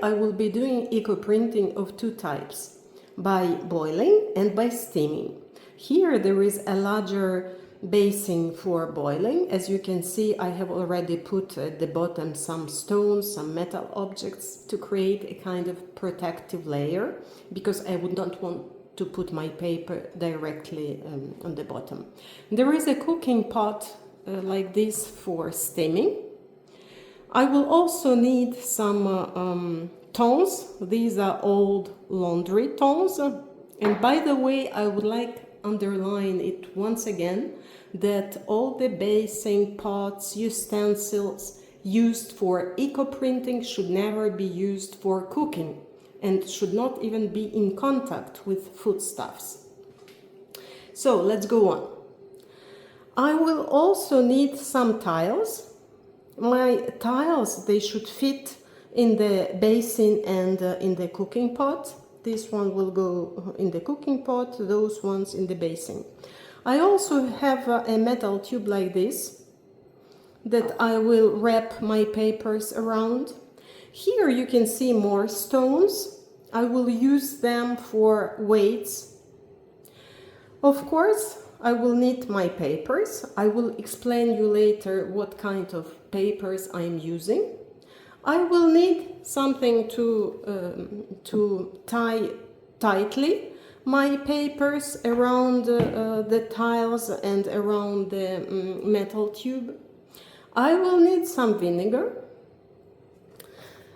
I will be doing eco-printing of two types, by boiling and by steaming. Here there is a larger basin for boiling. As you can see, I have already put at the bottom some stones, some metal objects to create a kind of protective layer, because I would not want to put my paper directly on the bottom. There is a cooking pot like this for steaming. I will also need some tongs. These are old laundry tongs. And by the way, I would like to underline it once again that all the basin, pots, utensils used for eco-printing should never be used for cooking and should not even be in contact with foodstuffs. So let's go on. I will also need some tiles. My tiles, they should fit in the basin and in the cooking pot. This one will go in the cooking pot, those ones in the basin. I also have a metal tube like this that I will wrap my papers around. Here you can see more stones. I will use them for weights. Of course, I will need my papers. I will explain you later what kind of papers I'm using. I will need something to tie tightly my papers around the tiles and around the metal tube. I will need some vinegar.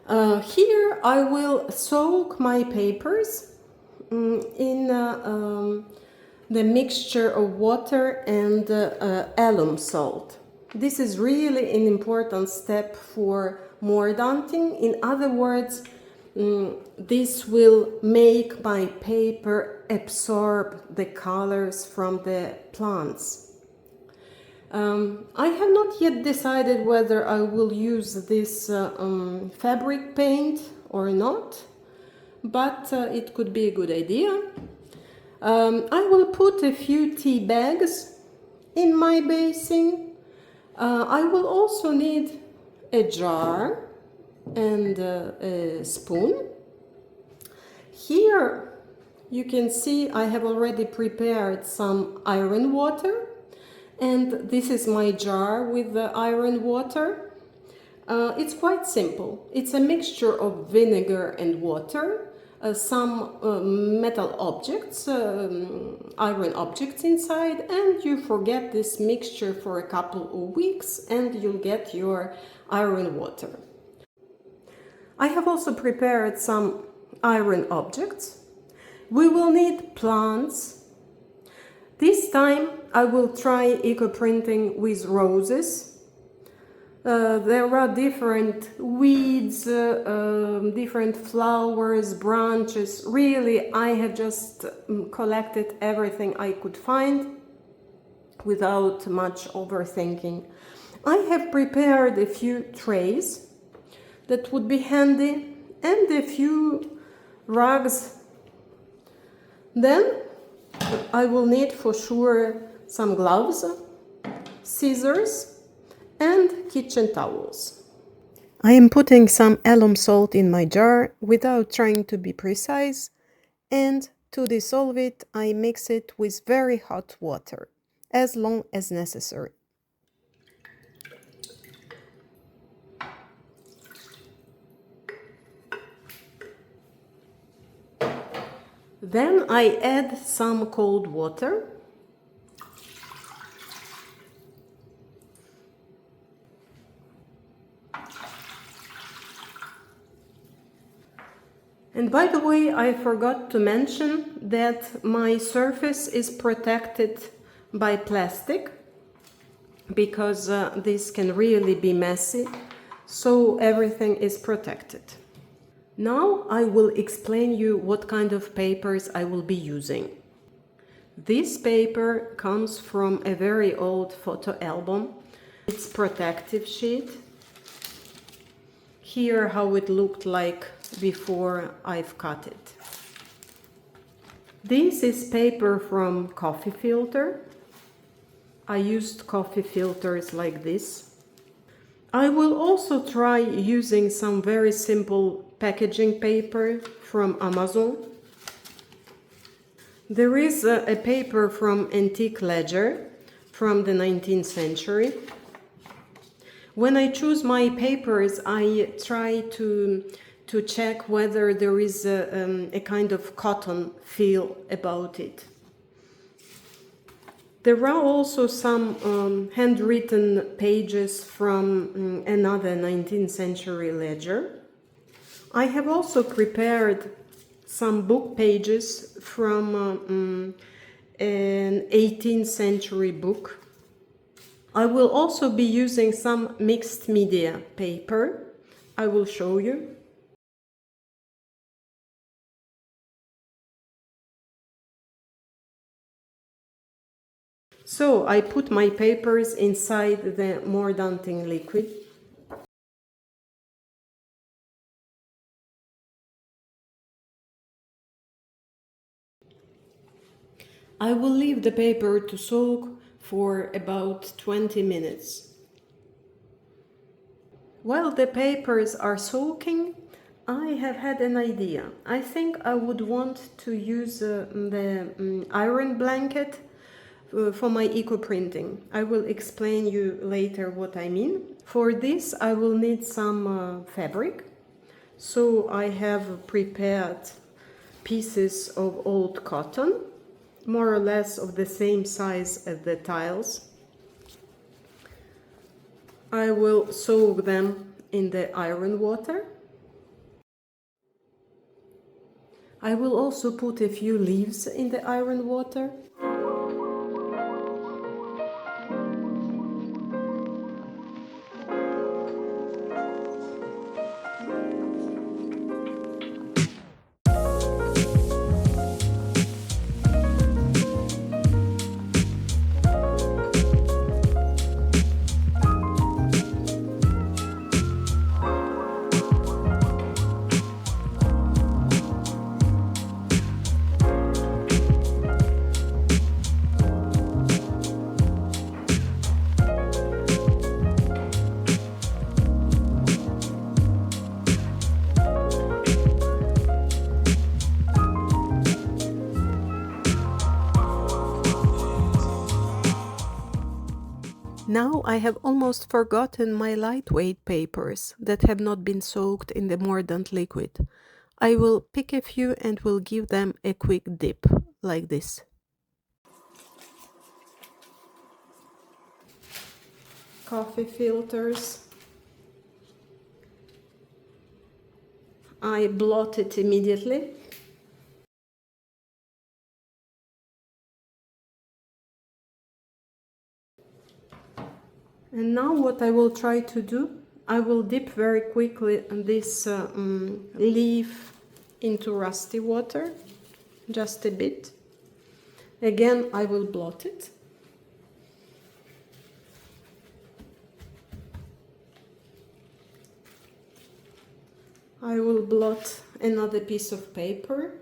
Here I will soak my papers in the mixture of water and alum salt. This is really an important step for mordauntting. In other words, this will make my paper absorb the colors from the plants. I have not yet decided whether I will use this fabric paint or not, but it could be a good idea. I will put a few tea bags in my basin. I will also need a jar and a spoon. Here you can see I have already prepared some iron water, and this is my jar with the iron water. It's quite simple. It's a mixture of vinegar and water, some metal objects, iron objects inside, and you forget this mixture for a couple of weeks and you'll get your iron water. I have also prepared some iron objects. We will need plants. This time I will try eco-printing with roses. There are different weeds, different flowers, branches. Really, I have just collected everything I could find without much overthinking. I have prepared a few trays that would be handy and a few rugs. Then I will need for sure some gloves, scissors, and kitchen towels. I am putting some alum salt in my jar without trying to be precise, and to dissolve it I mix it with very hot water, as long as necessary. Then I add some cold water. And by the way, I forgot to mention that my surface is protected by plastic, because this can really be messy, so everything is protected. Now I will explain you what kind of papers I will be using. This paper comes from a very old photo album. It's protective sheet. Here how it looked like before I've cut it. This is paper from coffee filter. I used coffee filters like this. I will also try using some very simple packaging paper from Amazon. There is a paper from Antique Ledger from the 19th century. When I choose my papers, I try to check whether there is a kind of cotton feel about it. There are also some handwritten pages from another 19th century ledger. I have also prepared some book pages from an 18th century book. I will also be using some mixed media paper. I will show you. So I put my papers inside the mordanting liquid. I will leave the paper to soak for about 20 minutes. While the papers are soaking, I have had an idea. I think I would want to use the iron blanket for my eco-printing. I will explain you later what I mean. For this, I will need some fabric. So I have prepared pieces of old cotton, more or less of the same size as the tiles. I will soak them in the iron water. I will also put a few leaves in the iron water. Now I have almost forgotten my lightweight papers that have not been soaked in the mordant liquid. I will pick a few and will give them a quick dip, like this. Coffee filters. I blot it immediately. And now what I will try to do, I will dip very quickly this leaf into rusty water, just a bit. Again, I will blot it. I will blot another piece of paper.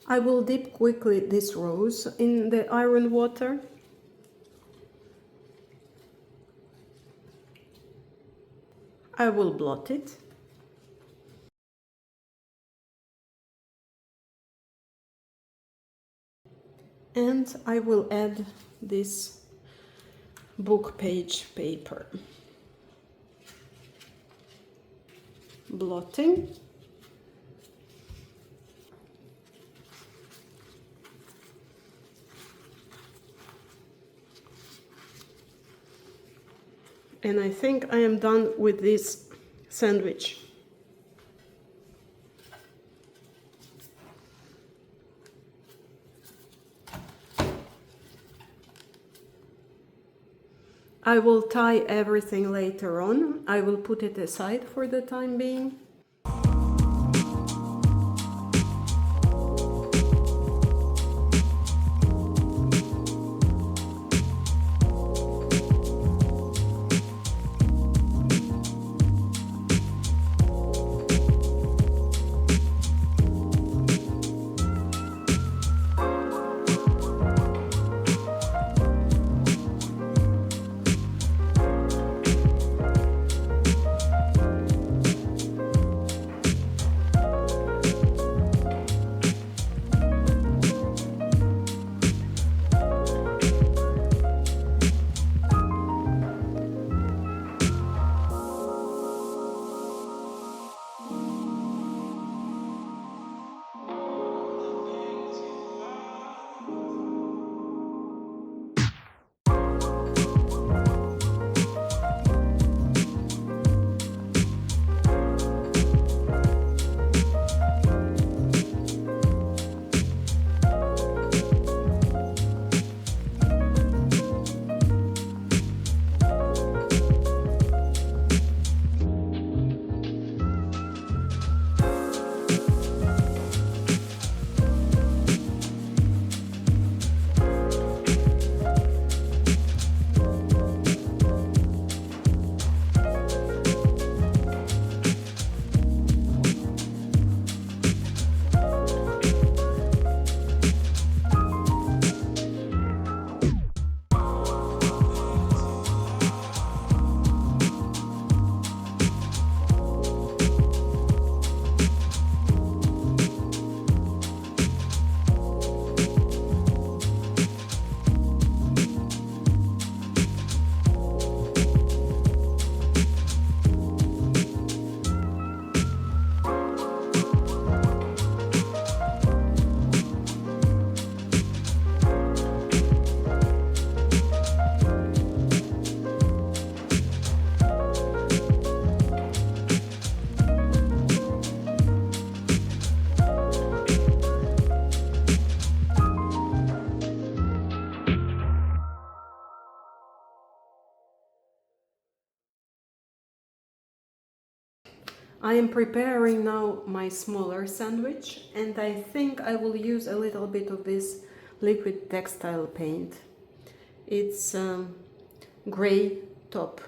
I will dip quickly this rose in the iron water. I will blot it. And I will add this book page paper. Blotting. And I think I am done with this sandwich. I will tie everything later on. I will put it aside for the time being. I am preparing now my smaller sandwich, and I think I will use a little bit of this liquid textile paint. It's gray top.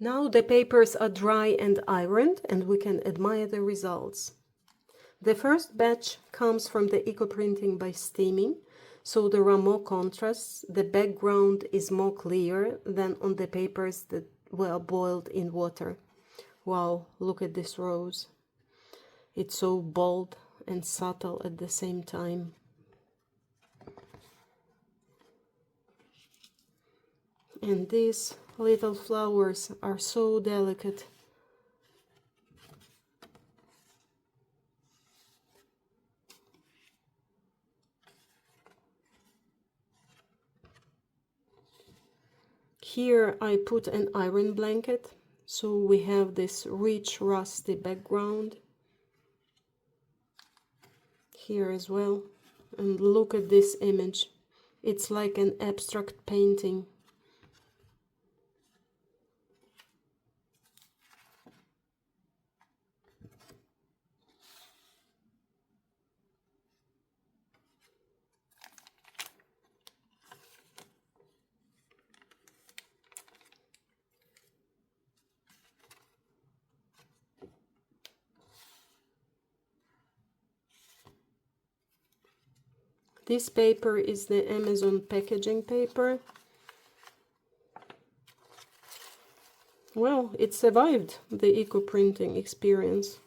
Now the papers are dry and ironed, and we can admire the results. The first batch comes from the Ecoprinting by steaming, so there are more contrasts. The background is more clear than on the papers that were boiled in water. Wow, look at this rose. It's so bold and subtle at the same time. And these little flowers are so delicate. Here I put an iron blanket, so we have this rich rusty background. Here as well. And look at this image. It's like an abstract painting. This paper is the Amazon packaging paper. Well, it survived the eco-printing experience.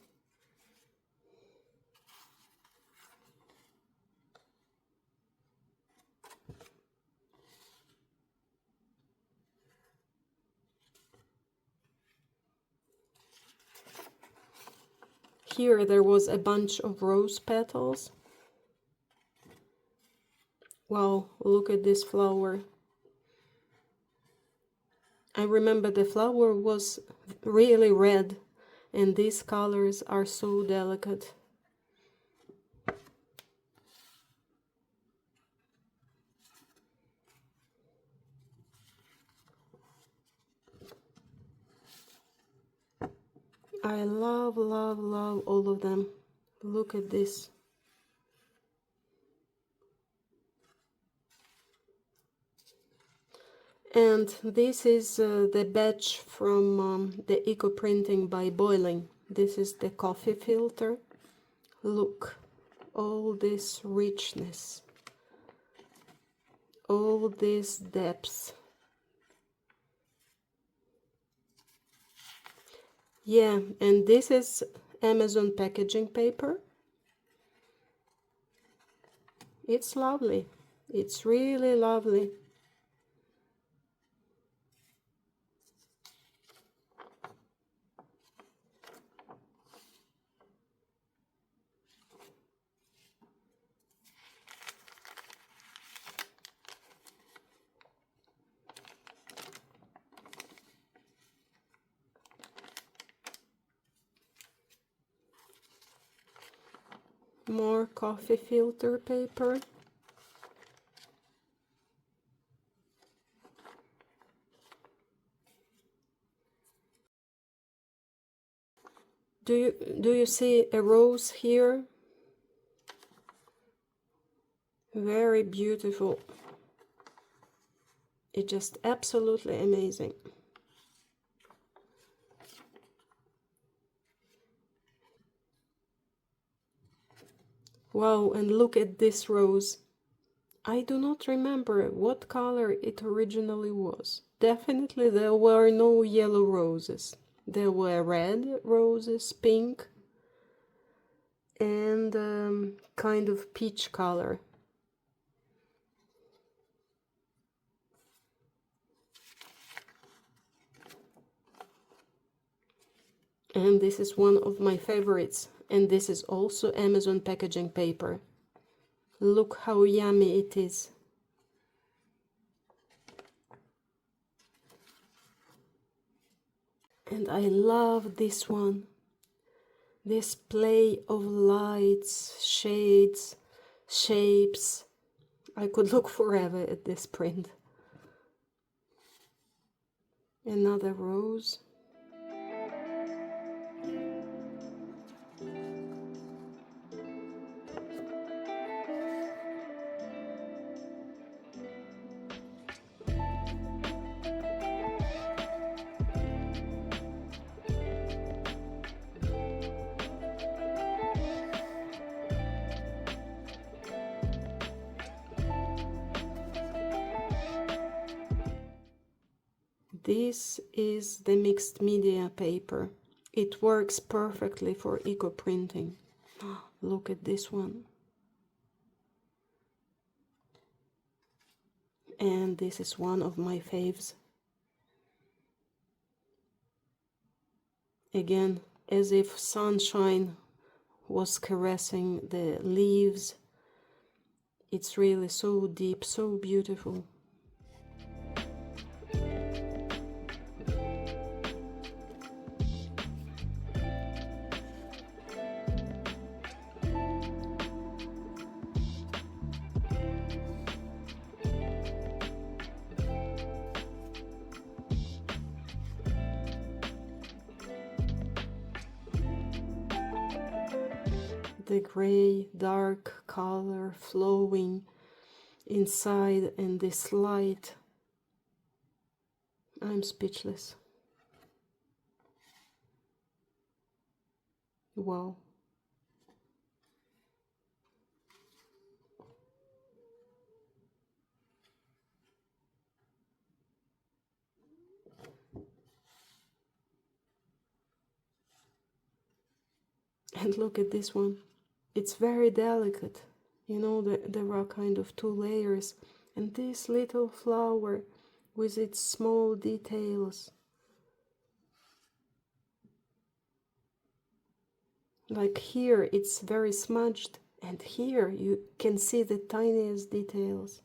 Here there was a bunch of rose petals. Wow, look at this flower. I remember the flower was really red, and these colors are so delicate. I love, love, love all of them. Look at this. And this is the batch from the Ecoprinting by boiling. This is the coffee filter. Look, all this richness, all this depth. Yeah, and this is Amazon packaging paper. It's lovely. It's really lovely. More coffee filter paper. Do you see a rose here? Very beautiful. It's just absolutely amazing. Wow, and look at this rose. I do not remember what color it originally was. Definitely there were no yellow roses. There were red roses, pink, and kind of peach color. And this is one of my favorites. And this is also Amazon packaging paper. Look how yummy it is. And I love this one. This play of lights, shades, shapes. I could look forever at this print. Another rose. this is the mixed media paper. It works perfectly for eco printing. Look at this one. And this is one of my faves. Again, as if sunshine was caressing the leaves. It's really so deep, so beautiful. The gray, dark color flowing inside and this light. I'm speechless. Wow. And look at this one. It's very delicate. You know, there are kind of two layers. And this little flower with its small details. Like here, it's very smudged. And here, you can see the tiniest details.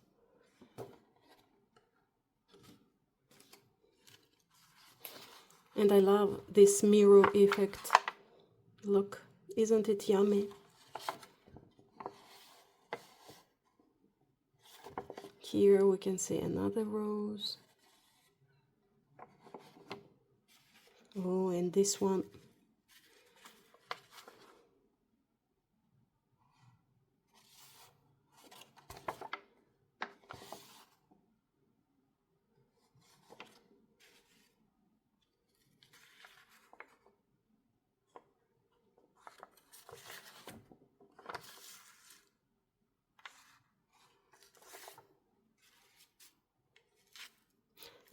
And I love this mirror effect. Look, isn't it yummy? Here we can see another rose. Oh, and this one.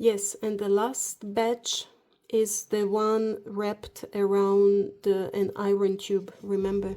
Yes, and the last batch is the one wrapped around an iron tube, remember?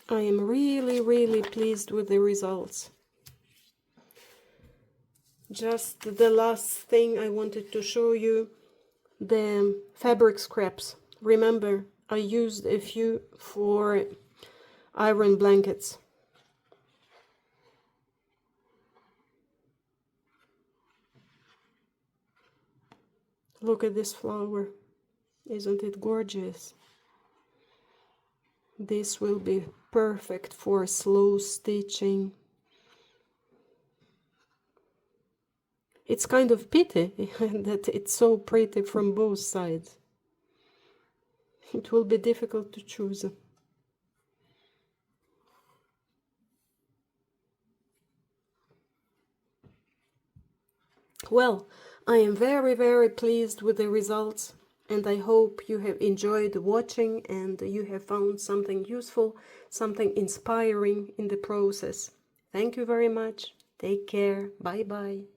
I am really pleased with the results. Just the last thing I wanted to show you, the fabric scraps. Remember, I used a few for iron blankets. Look at this flower. Isn't it gorgeous? This will be perfect for slow stitching. It's kind of pity that it's so pretty from both sides. It will be difficult to choose. Well, I am very pleased with the results, and I hope you have enjoyed watching and you have found something useful, something inspiring in the process. Thank you very much. Take care. Bye bye.